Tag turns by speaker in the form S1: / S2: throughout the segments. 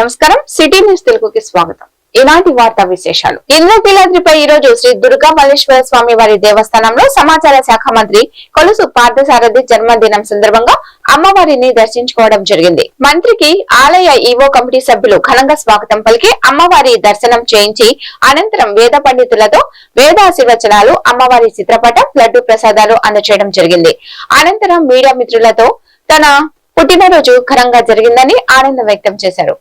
S1: నమస్కారం, city news తెలుగుకి స్వాగతం. ఈనాటి వార్తా విశేషాలు. ఇంద్రకీలాద్రిపై ఈ రోజు శ్రీ దుర్గా మల్లేశ్వర స్వామి వారి దేవస్థానంలో సమాచార శాఖ మంత్రి కొలుసు పార్థసారథి జన్మదినం సందర్భంగా అమ్మవారిని దర్శించుకోవడం జరిగింది. మంత్రికి ఆలయ ఈవో కమిటీ సభ్యులు ఘనంగా స్వాగతం పలికి అమ్మవారి దర్శనం చేయించి అనంతరం వేద పండితులతో వేదాశీర్వచనాలు, అమ్మవారి చిత్రపటం, లడ్డు ప్రసాదాలు అందజేయడం జరిగింది. అనంతరం మీడియా మిత్రులతో తన పుట్టినరోజు ఘనంగా జరిగిందని ఆనందం వ్యక్తం చేశారు.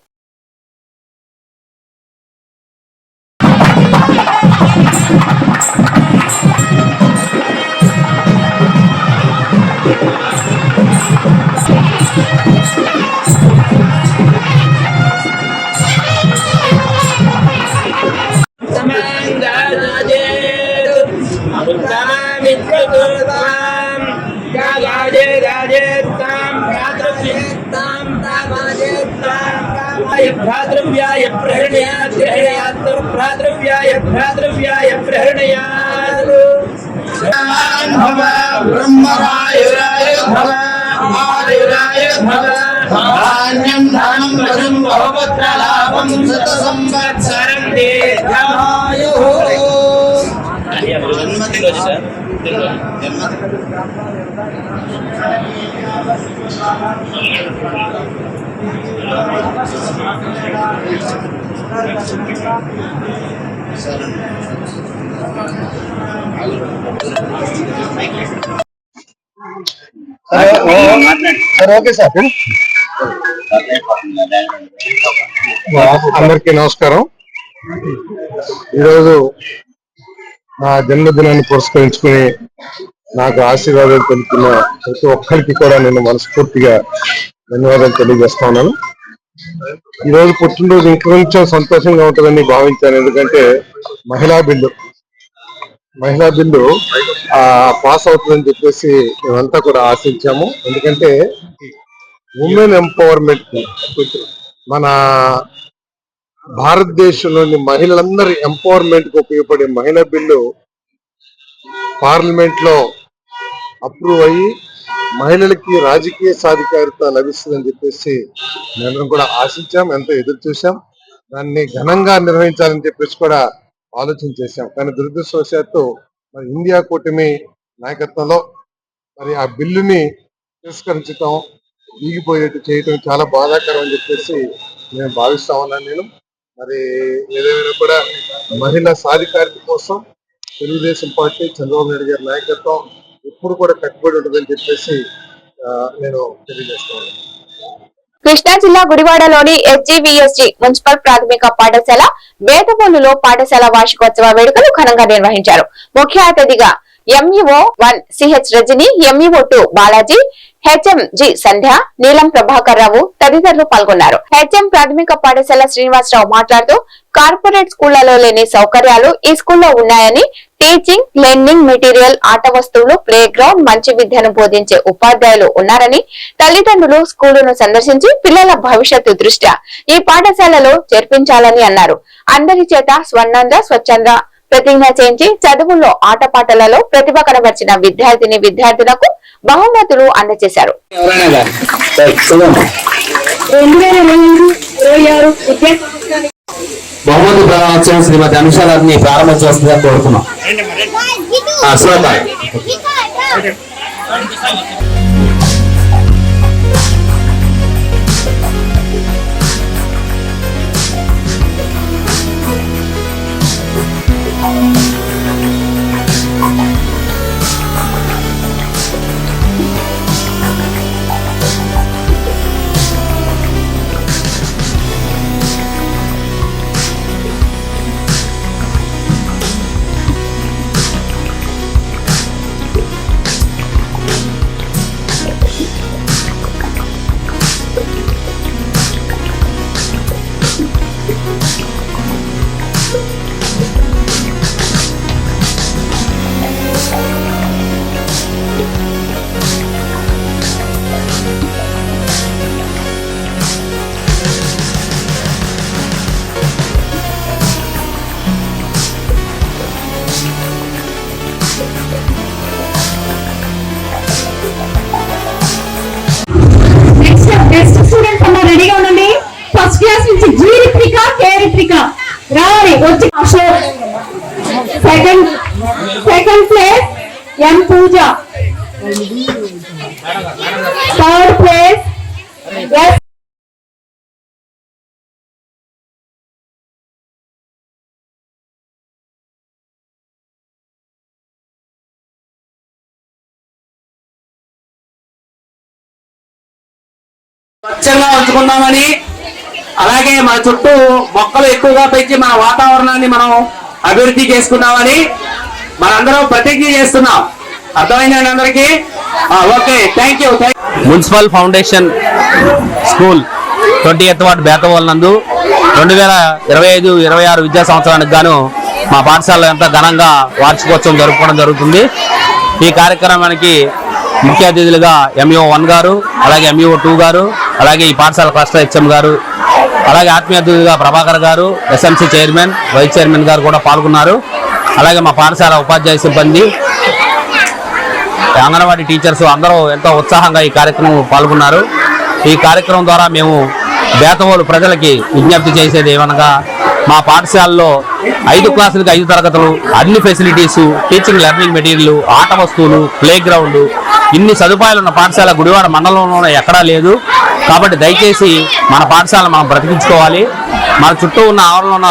S2: भ्रातृव्याय प्रहृणयात् भ्रातृव्याय प्रहृणयात् भव ब्रह्मवायुराय भव आयुराय भव धान्यं धनं वशं बहुपुत्रलाभं शतसंवत्सरं दीर्घायुः. जन्मदिन सर
S3: ఓకే సార్. అందరికీ నమస్కారం. ఈరోజు నా జన్మదినాన్ని పురస్కరించుకుని నాకు ఆశీర్వాదాలు తెలుపుతున్న ప్రతి ఒక్కరికి కూడా నేను మనస్ఫూర్తిగా ధన్యవాదాలు తెలియజేస్తా ఉన్నాను. ఈరోజు పుట్టినరోజు ఇంకొంచెం సంతోషంగా ఉంటుందని భావించాను. ఎందుకంటే మహిళా బిల్లు పాస్ అవుతుందని చెప్పేసి మేమంతా కూడా ఆశించాము. ఎందుకంటే ఉమెన్ ఎంపవర్మెంట్, మన భారతదేశంలోని మహిళలందరి ఎంపవర్మెంట్ కు ఉపయోగపడే మహిళా బిల్లు పార్లమెంట్ లో అప్రూవ్ అయ్యి మహిళలకి రాజకీయ సాధికారిత లభిస్తుందని చెప్పేసి మేమందరం కూడా ఆశించాం, ఎంతో ఎదురు చూసాం. దాన్ని ఘనంగా నిర్వహించాలని చెప్పేసి కూడా ఆలోచన చేశాం. కానీ దురదృష్టవశాత్తు మరి ఇండియా కూటమి నాయకత్వంలో మరి ఆ బిల్లుని తిరస్కరించడం, ఈగిపోయేట్టు చేయటం చాలా బాధాకరం అని చెప్పేసి నేను భావిస్తా ఉన్నాను. నేను మరి ఏదైనా కూడా మహిళా సాధికారిత కోసం తెలుగుదేశం పార్టీ, చంద్రబాబు నాయుడు గారి నాయకత్వం ఎప్పుడు కూడా కట్టుబడి ఉంటుందని చెప్పేసి నేను తెలియజేస్తున్నాను.
S1: కృష్ణా జిల్లా గుడివాడలోని ఎస్జీవీఎస్జీ మున్సిపల్ ప్రాథమిక పాఠశాల వేదవోలులో పాఠశాల వార్షికోత్సవ వేడుకలు ఘనంగా నిర్వహించారు. ముఖ్య అతిథిగా MEO 1 CH Rajani, MEO 2 Balaji, HMG Sandhya, Neelam Prabhakar రావు తదితరులు పాల్గొన్నారు. హెచ్ఎం ప్రాథమిక పాఠశాల శ్రీనివాసరావు మాట్లాడుతూ కార్పొరేట్ స్కూళ్లలో లేని సౌకర్యాలు ఈ స్కూల్లో ఉన్నాయని, టీచింగ్, లెర్నింగ్ మెటీరియల్, ఆట వస్తువులు, ప్లే గ్రౌండ్, మంచి విద్యను బోధించే ఉపాధ్యాయులు ఉన్నారని, తల్లిదండ్రులు స్కూలును సందర్శించి పిల్లల భవిష్యత్తు దృష్ట్యా ఈ పాఠశాలలో చేర్పించాలని అన్నారు. అందరి చేత స్వర్ణాంధ్ర, స్వచ్ఛంద ప్రతిజ్ఞ చేయించి చదువుల్లో, ఆటపాటలలో ప్రతిభ కనబర్చిన విద్యార్థులకు బహుమతులు అందజేశారు.
S4: బహుమతి ప్రధానోత్సవం శ్రీమతి అనుషాలని ప్రారంభించవలసిందిగా కోరుతున్నాం.
S5: Second place, M. Pooja. Third place, yes.
S4: స్వచ్ఛంగా ఉంచుకుందామని, అలాగే మన చుట్టూ మొక్కలు ఎక్కువగా పెంచి మన వాతావరణాన్ని మనం అభివృద్ధి చేసుకుందామని మనందరం ప్రతిజ్ఞ చేస్తున్నాం. అర్థమైందండి అందరికీ? Okay, thank you. Municipal foundation school 20th ward Bethavolu నందు 2025-26 విద్యా సంవత్సరానికి గాను మా పాఠశాలలో ఎంతో ఘనంగా వార్షికోత్సవం జరుపుకోవడం జరుగుతుంది. ఈ కార్యక్రమానికి ముఖ్య అతిథులుగా MO1 గారు, అలాగే MO2 గారు, అలాగే ఈ పాఠశాల క్లస్టర్ HM గారు, అలాగే ఆత్మీయ అతిథులుగా ప్రభాకర్ గారు, SMC చైర్మన్, వైస్ చైర్మన్ గారు కూడా పాల్గొన్నారు. అలాగే మా పాఠశాల ఉపాధ్యాయ సిబ్బంది, అంగన్వాడీ టీచర్స్ అందరూ ఎంతో ఉత్సాహంగా ఈ కార్యక్రమం పాల్గొన్నారు. ఈ కార్యక్రమం ద్వారా మేము బేతవోలు ప్రజలకి విజ్ఞప్తి చేసేది ఏమనగా, మా పాఠశాలలో 5 క్లాసులకి 5 తరగతులు, అన్ని ఫెసిలిటీసు, టీచింగ్ లెర్నింగ్ మెటీరియల్, ఆట వస్తువులు, ప్లే గ్రౌండ్, ఇన్ని సదుపాయాలు ఉన్న పాఠశాల గుడివాడ మండలంలోనే ఎక్కడా లేదు. కాబట్టి దయచేసి మన పాఠశాలను మనం బ్రతికించుకోవాలి. మన చుట్టూ ఉన్న ఆవరణలో ఉన్న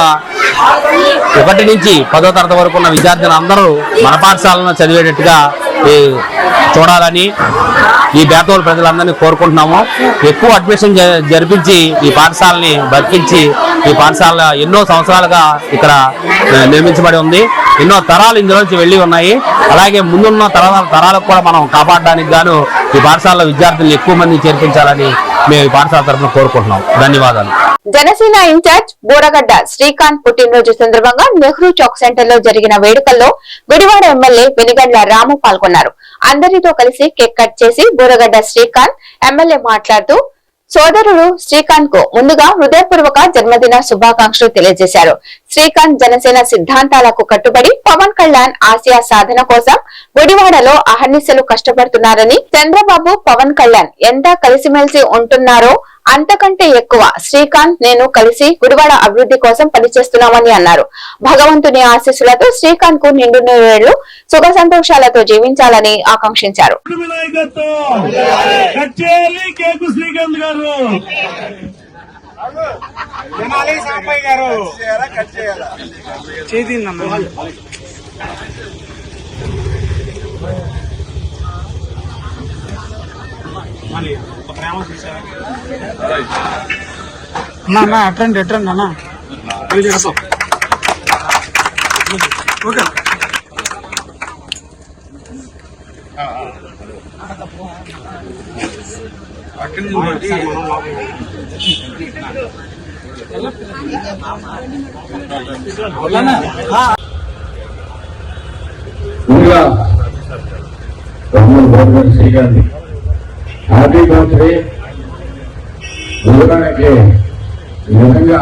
S4: 1 నుంచి 10వ తరగతి వరకు ఉన్న విద్యార్థులు అందరూ మన పాఠశాలను చదివేటట్టుగా చూడాలని ఈ బేతవోలు ప్రజలందరినీ కోరుకుంటున్నాము. ఎక్కువ అడ్మిషన్ జరిపించి ఈ పాఠశాలని బతికించి, ఈ పాఠశాల ఎన్నో సంవత్సరాలుగా ఇక్కడ నిర్మించబడి ఉంది. ఎన్నో తరాలు ఇందులోంచి వెళ్ళి ఉన్నాయి. అలాగే ముందున్న తరాలకు కూడా మనం కాపాడడానికి గాను ఈ పాఠశాలలో విద్యార్థులు ఎక్కువ మంది చేర్పించాలని మేము ఈ పాఠశాల తరఫున కోరుకుంటున్నాం. ధన్యవాదాలు.
S1: జనసేన ఇన్ఛార్జ్ బోరగడ్డ శ్రీకాంత్ పుట్టినరోజు సందర్భంగా నెహ్రూ చౌక్ సెంటర్ లో జరిగిన వేడుకల్లో గుడివాడ ఎమ్మెల్యే వెనిగండ్ల రాము పాల్గొన్నారు. అందరితో కలిసి కేక్ కట్ చేసి బోరగడ్డ శ్రీకాంత్ ఎమ్మెల్యే మాట్లాడుతూ సోదరుడు శ్రీకాంత్ కు ముందుగా హృదయపూర్వక జన్మదిన శుభాకాంక్షలు తెలియజేశారు. శ్రీకాంత్ జనసేన సిద్ధాంతాలకు కట్టుబడి పవన్ కళ్యాణ్ ఆసియా సాధన కోసం గుడివాడలో అహర్నిశలు కష్టపడుతున్నారని, చంద్రబాబు పవన్ కళ్యాణ్ ఎంత కలిసిమెలిసి ఉంటున్నారో అంతకంటే ఎక్కువ శ్రీకాంత్ నేను కలిసి గుడివాడ అభివృద్ధి కోసం పనిచేస్తున్నామని అన్నారు. భగవంతుని ఆశీస్సులతో శ్రీకాంత్ కు నిండు నూరేళ్లు సుఖ సంతోషాలతో జీవించాలని ఆకాంక్షించారు.
S2: అటెండ్ అన్న ఓకే.
S6: Srikanth happy birthday. గురువానికి నిజంగా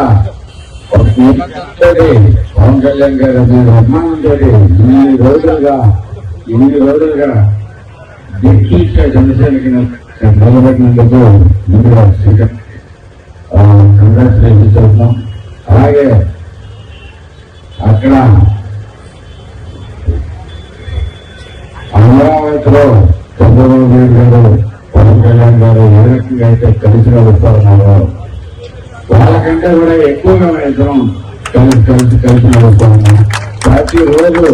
S6: పవన్ కళ్యాణ్ గారు అభిమానంతో ఇన్ని రోజులుగా దిక్సూచిగా జనసేనకి నిలబెట్టినందుకు ముందుగా శ్రీకాంత్ కంగ్రాచులేషన్ చెప్తున్నాం. అలాగే అక్కడ అమరావతిలో చంద్రబాబు నాయుడు గారు, పవన్ కళ్యాణ్ గారు ఏ రకంగా అయితే కలిసి నడుస్తున్నారో వాళ్ళకంటే కూడా ఎక్కువగా ఇద్దరం కలిసి నడుస్తున్నాం. ప్రతి రోజు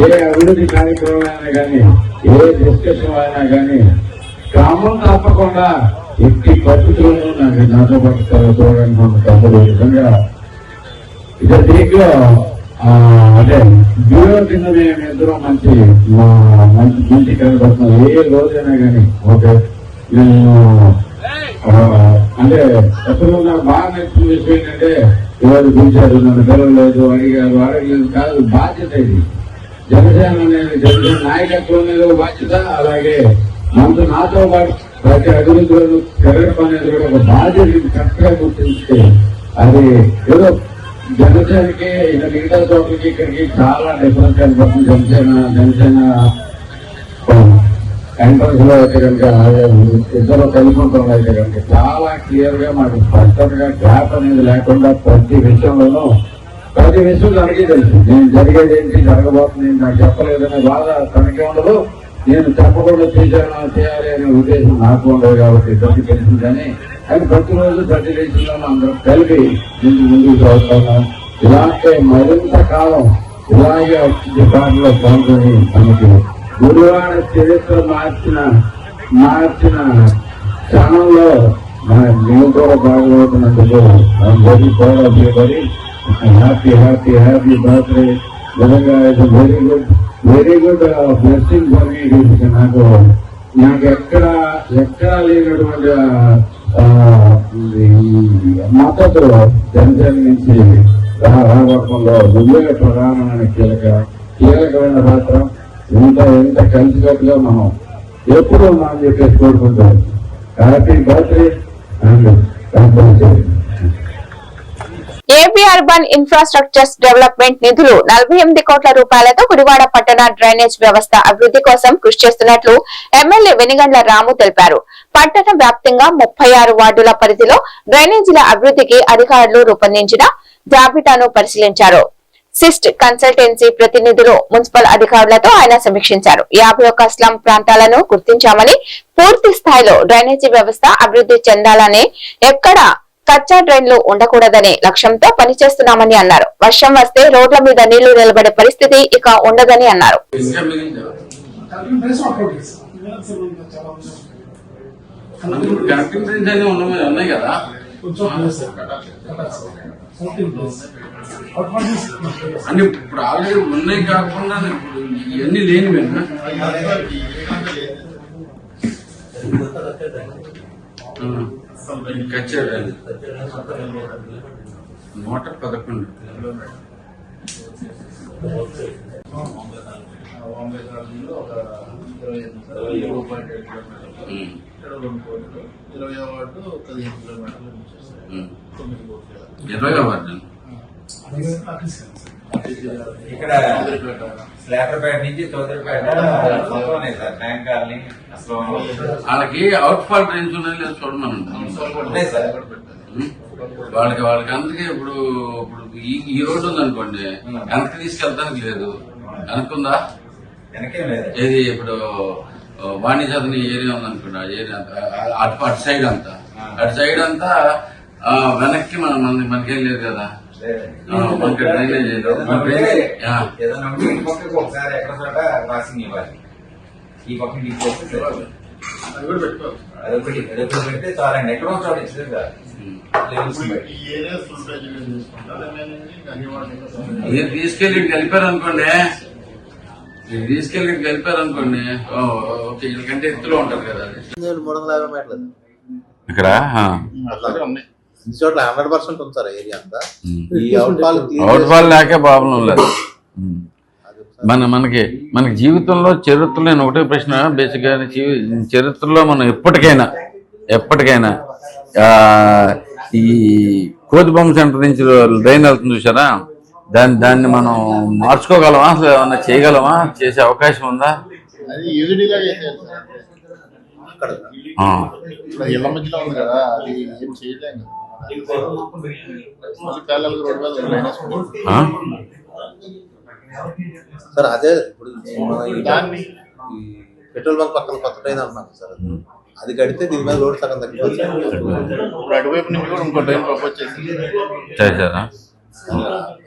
S6: ఏ అభివృద్ధి కార్యక్రమం అయినా కానీ, ఏ డిస్కషన్ అయినా కానీ క్రమం తప్పకుండా ఎట్టి పరిస్థితుల్లోనూ నాతో పాటు చూడడానికి తప్పదు. నిజంగా ఇదే దీంట్లో అదే బ్యూరో కింద మేము ఇద్దరం మంచి కనబడుతున్నాం. ఏ రోజైనా కానీ ఓకే. నేను అంటే ఎప్పుడు నాకు బాగా నచ్చిన విషయం ఏంటంటే ఇవాళ పిలిచారు, నన్ను పిలవలేదు, అడగలేదు కాదు, బాధ్యత ఇది. జనసేన అనేది జనసేన నాయకత్వం అనేది బాధ్యత. అలాగే నాతో పాటు ప్రతి అభివృద్ధిలో పెరగడం అనేది కూడా ఒక బాధ్యత. కరెక్ట్గా గుర్తించితే అది ఏదో జనసేనకి మిగతా చోట్లకి ఇక్కడికి చాలా డిఫరెన్స్ కనపడుతుంది. జనసేన ఎంట్రన్స్ లో అయితే కనుక ఇద్దరు కలుపుకుంటాం అయితే కనుక చాలా క్లియర్ గా మాకు స్పష్టంగా గ్యాప్ అనేది లేకుండా ప్రతి విషయంలోనూ ప్రతి విషయం తనకి తెలుసు. నేను జరిగేది ఏంటి, జరగబోతుంది నాకు చెప్పలేదనే బాధ తనకే ఉండదు. నేను చెప్పకుండా చేయాలి అనే ఉద్దేశం నాకు ఉండదు కాబట్టి ప్రతి తెలిసింది. కానీ అది ప్రతిరోజు ప్రతి దేశంలో అందరం కలిపి ముందుకు చదువుతున్నాం. ఇలాంటి మరింత కాలం ఇలాగే అభివృద్ధి పాటలో పాల్గొని మనకి గురువాడ చరిత్ర మార్చిన క్షణంలో మేము కూడా బాగుపడుతున్నందుకు very proud of you very happy birthday. నిజంగా very good blessing for me. నాకు ఎక్కడా లేనటువంటి మద్దతు జనసేన నుంచి రాబట్టంలో నువ్వే ప్రధానమైన కీలకమైన పాత్ర. ఎంత కలిసికట్టుగా మనం ఎప్పుడు మనం చెప్పేసి కోరుకుంటాం. Happy birthday and compulsory.
S1: AP urban infrastructures development నిధులు 48 కోట్ల రూపాయలతో గుడివాడ పట్టణ డ్రైనేజ్ వ్యవస్థ అభివృద్ధి కోసం కృషి చేస్తున్నట్లు ఎమ్మెల్యే వెనిగండ్ల రాము తెలిపారు. పట్టణ వ్యాప్తంగా 36 వార్డుల పరిధిలో డ్రైనేజీల అభివృద్ధికి అధికారులు రూపొందించిన జాబితాను పరిశీలించారు. సిస్ట్ కన్సల్టెన్సీ ప్రతినిధులు మున్సిపల్ అధికారులతో ఆయన సమీక్షించారు. 51 స్లమ్ ప్రాంతాలను గుర్తించామని, పూర్తి స్థాయిలో డ్రైనేజీ వ్యవస్థ అభివృద్ధి చెందాలని, ఎక్కడ కచ్చా డ్రైన్లు ఉండకూడదనే లక్ష్యంతో పనిచేస్తున్నామని అన్నారు. వర్షం వస్తే రోడ్ల మీద నీళ్లు నిలబడే పరిస్థితి ఇక ఉండదని అన్నారు.
S7: అంటే ఇప్పుడు ఆల్రెడీ ఉన్నాయి కాకుండా ఇవన్నీ లేని కచ్చాడు 111 20వ వార్డు
S8: ఇక్కడ స్లాటర్పేట నుంచి చౌదరిపేట సార్ ట్యాంక్ కాలనీ అసలు
S7: వాళ్ళకి అవుట్ ఫాల్ డ్రైన్స్ ఉన్నాయి లేదు చూడమనండి. వాళ్ళకి అందుకే ఇప్పుడు ఈ రోడ్డు ఉందనుకోండి, వెనక్కి తీసుకెళ్తానికి లేదు. వెనక్కుందా?
S8: వెనకేం లేదు.
S7: ఏది ఇప్పుడు వాణిజ్యతని ఏరియా ఉందనుకోండి, ఆ ఏరియా అటు సైడ్ అంతా వెనక్కి మనకేం లేదు కదా. మనకి డ్రైనేజ్
S8: ఒకసారి ఎక్కడ చోట క్రాసింగ్ ఇవ్వాలి. ఈ పక్క అదొకటి పెడితే చాలండి. ఎక్కడో చోట ఇచ్చేది కాదు.
S7: తీసుకెళ్ళి కలిపారనుకోండి, ఓకే, వీళ్ళకంటే ఎత్తులో ఉంటారు కదా.
S9: 350 మీటర్లు
S7: ఇక్కడ
S9: చోట్ల 100% ఉంది సార్ ఏరియా అంతా.
S7: అవుట్ ఫాల్ లేకే ప్రాబ్లం లేదు. మనకి జీవితంలో చరిత్రలో నేను ఒకటే ప్రశ్న బేసిక్ గా, చరిత్రలో మనం ఎప్పటికైనా ఈ కోతిబొమ్మ సెంటర్ నుంచి డ్రైన్ వెళ్తుంది చూసారా, దాన్ని మనం మార్చుకోగలమా, అసలు ఏమన్నా చేయగలమా, చేసే అవకాశం ఉందా?
S10: ఇళ్ల మధ్యలో ఉంది కదా, అది ఏం చేయలేము.
S9: సార్ అదే ఇప్పుడు పెట్రోల్ బంక్ పక్కన కొత్త ట్రైన్ అంటున్నాను సార్, అది కడితే దీని మీద రోడ్ సగం తగ్గిపోతుంది.
S10: ఇప్పుడు అటువైపు నుంచి కూడా ఇంకో ట్రైన్ ప్రపోజ్
S7: చేశారా?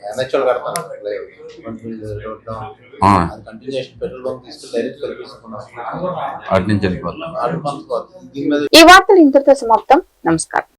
S9: ఎన్హెచ్ఎల్ కడతాను కంటిన్యూషన్ పెట్రోల్ బంక్ తీసుకుని డైరెక్ట్ కలిపిస్తున్నాం.
S7: అటు నుంచి వెళ్ళిపోతాం.
S1: ఈ వార్తలు ఇంతటితో సమాప్తం. నమస్కారం.